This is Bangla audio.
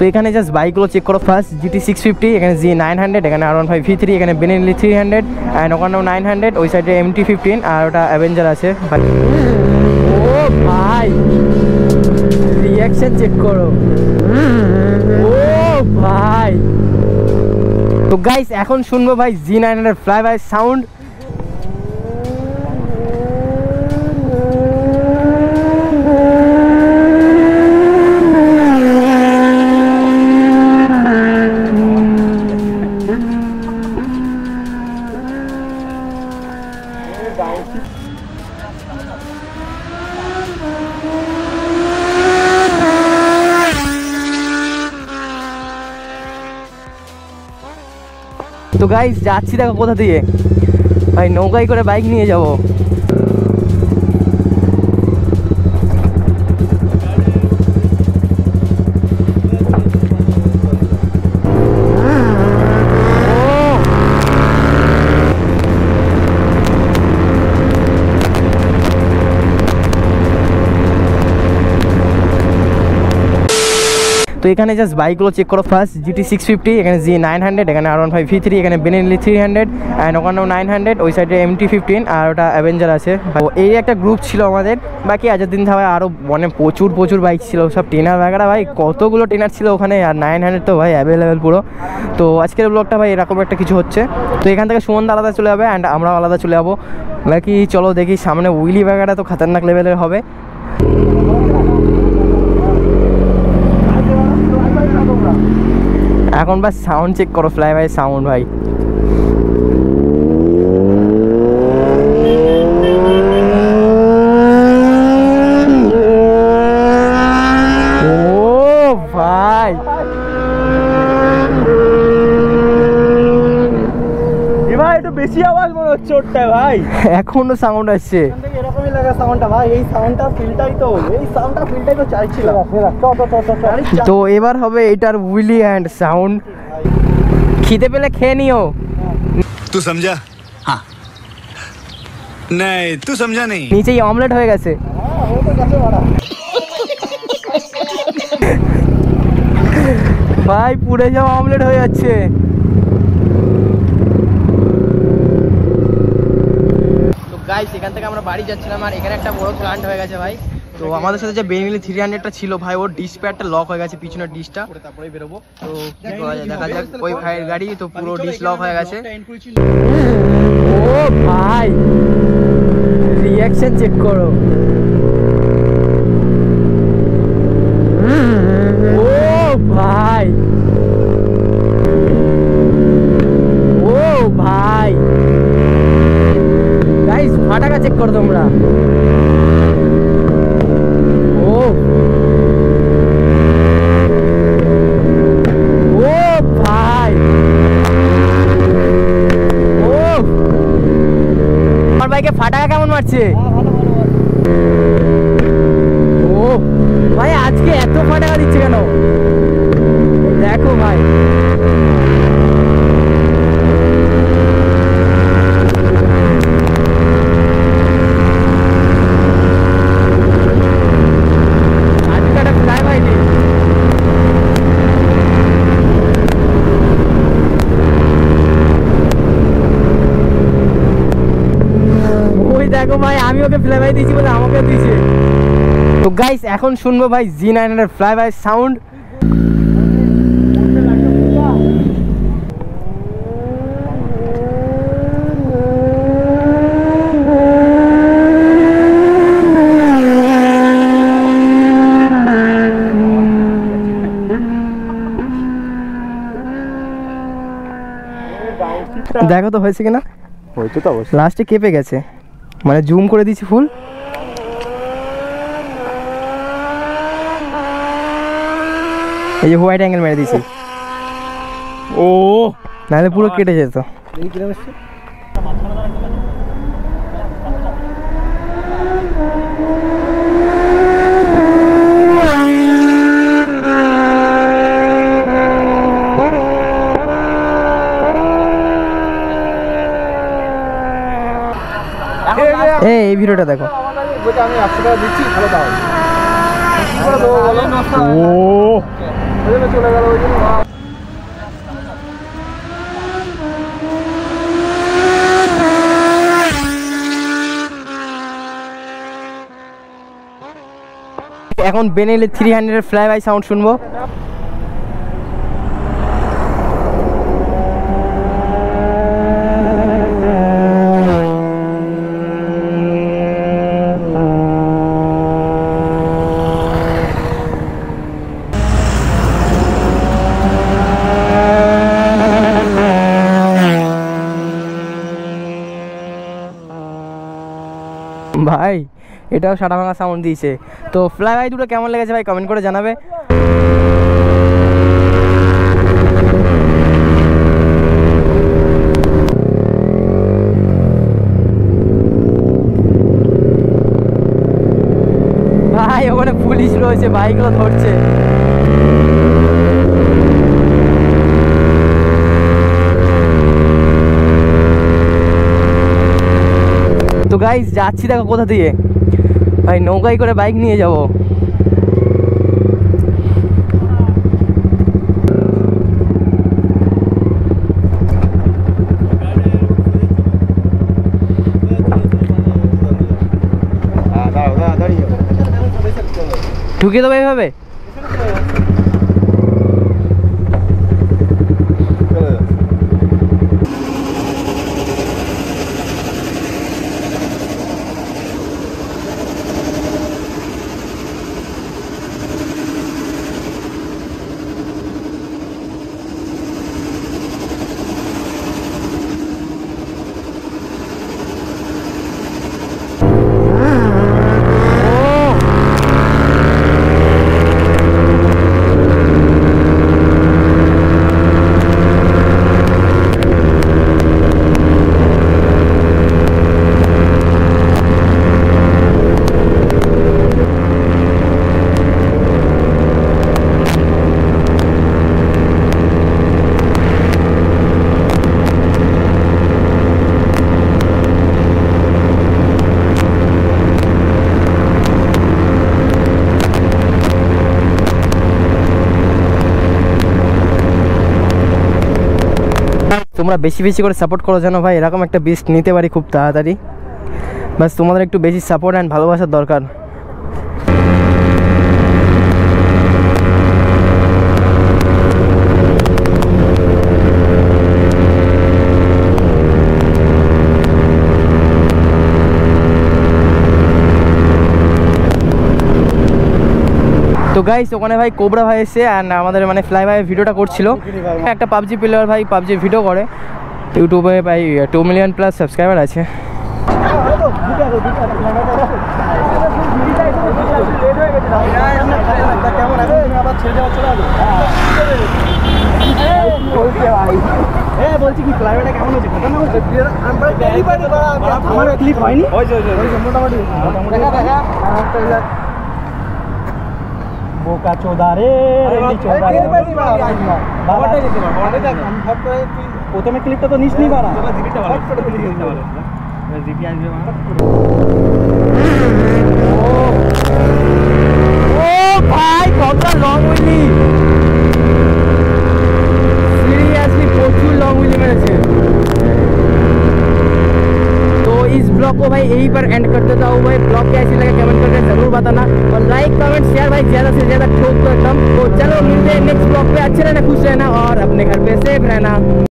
তো এখানে জাস্ট বাইকগুলো চেক করো ফার্স্ট। GT 650, এখানে G900, এখানে R15 V3, এখানে Benelli 300 অ্যান্ড ওখানেও 900, ওই সাইডে MT-15 আর ওটা অ্যাভেঞ্জার আছে। ও ভাই রিয়াকশন চেক করো, ও ভাই। তো গাইস এখন শুনবো ভাই G900 ফ্লাইবাই সাউন্ড। তো গাইস যাচ্ছি দেখো কোথা দিয়ে ভাই, নৌকায় করে বাইক নিয়ে যাব। তো এখানে জাস্ট বাইকগুলো চেক করো ফার্স্ট। GT 650, এখানে G900, এখানে R15 V3, এখানে Benelli 300 অ্যান্ড ওখানেও 900, ওই সাইডে MT-15 আর ওটা অ্যাভেঞ্জার আছে। এই একটা গ্রুপ ছিল আমাদের। বাকি আজের দিন ভাই আরও মানে প্রচুর বাইক ছিল, সব টেনার ব্যাগারা ভাই, কতগুলো টেনার ছিল ওখানে, আর 900 তো ভাই অ্যাভেলেবেল পুরো। তো আজকের ব্লগটা ভাই এরকম একটা কিছু হচ্ছে। তো এখান থেকে সুমনদা আলাদা চলে যাবে অ্যান্ড আমরাও আলাদা চলে যাবো। বাকি চলো দেখি সামনে উইলি ব্যাগাটা তো খতরনাক লেভেলের হবে। এখন বাস সাউন্ড চেক করো, ফ্লাই বাই সাউন্ড ভাই। ও ভাই ভাই একটু বেশি আওয়াজ মনে হচ্ছে ওরটা ভাই, এখনো সাউন্ড আসছে। এরকমই লাগা সাউন্ডটা ভাই, এই সাউন্ডটা ফিলটাই তো চাইছিল। তো এবার হবে এটার উইলি অ্যান্ড সাউন্ড। খিদে পেলে খেয়ে নিও। तू समझा? हाँ नहीं तू समझा नहीं। নিচেই অমলেট হয়ে গেছে ভাই, পুড়ে যাওয়া অমলেট হয়ে যাচ্ছে। তো গাইস এখান থেকে আমরা বাড়ি যাচ্ছিলাম, আর এখানে একটা বড় প্ল্যান্ট হয়ে গেছে ভাই। তো আমাদের সাথে যে Benelli 300টা ছিল ভাই, ওর ডিশ প্যাডটা লক হয়ে গেছে, পিছনের ডিশটা। তারপরে বেরোবো। তো কি করা যায় দেখা যাক। ওই ভাইয়ের গাড়ি তো পুরো ডিশ লক হয়ে গেছে। ও ভাই রিয়াকশন চেক করো, ও ভাই, ও ভাই গাইস ফাটাকা চেক করো তোমরা। ও ও ভাই, ও আমার বাইকে ফাটাকা কেমন মারছে। ও ভাই আজকে এত ফাটাকা দিচ্ছে কেন দেখো ভাই। দেখো ভাই আমি ওকে ফ্লাইবাই দিয়েছি বলে আমাকে দিয়েছে। তো গাইস এখন শুনবো ভাই G900 ফ্লাইবাই সাউন্ড। দেখো তো হয়েছে কিনা, হয়েছে তো অবশ্যই। লাস্টে কেঁপে গেছে, মানে জুম করে দিয়েছি ফুল। এই যে হোয়াইট অ্যাঙ্গেল মেরে দিয়েছি, ও নাহলে পুরো কেটে যেত। এই ভিডিওটা দেখো, আমি 100 টাকা দিচ্ছি, ভালো দাও। ও চলে গেল ওই জন্য এখন বেনেলি 300 এর ফ্লাই বাই সাউন্ড শুনবো। ভাই এটাও সাটা ভাঙা সাউন্ড দিয়েছে। তো ফ্লাই বাই দুটো কেমন লেগেছে ভাই কমেন্ট করে জানাবে। ভাই ওখানে পুলিশ রয়েছে, বাইকগুলো ধরছে। তো গাইস যাচ্ছি দেখো কোথা দিয়ে, ভাই নৌকায় করে বাইক নিয়ে যাব। ঢুকিয়ে দেবো এইভাবে। তোমরা বেশি বেশি করে সাপোর্ট করো যেন ভাই এরকম একটা বিস্ট নিতে পারি খুব তাড়াতাড়ি। বাস তোমাদের একটু বেশি সাপোর্ট অ্যান্ড ভালোবাসার দরকার। তো গাইস ওখানে ভাই কোবরা ভাই এসে অ্যান্ড আমাদের মানে ফ্লাই ভাই ভিডিওটা করছিল। একটা পাবজি প্লেয়ার ভাই পাবজি ভিডিও করে, ইউটিউবে ভাই 2 মিলিয়ন প্লাস সাবস্ক্রাইবার আছে। বলছি কি ফ্লাইওভারটা কেমন হচ্ছে? আমার ক্লিপ হয়নি বোকা চোদারে প্রথমে ক্লিপটা তো নিস নি বাড়া ভাই কত লং উইলি, সিরিয়াসলি প্রচুর লং उंगली मेरे से। तो इस ब्लॉग को भाई यहीं पर एंड कर देता हूँ भाई। ब्लॉग कैसी लगा कमेंट करके जरूर बताना और लाइक कमेंट शेयर भाई ज़्यादा से ज़्यादा ठोक दो एकदम। तो चलो मिलते हैं नेक्स्ट ब्लॉग पे। अच्छे रहना, खुश रहना और अपने घर पे सेफ रहना।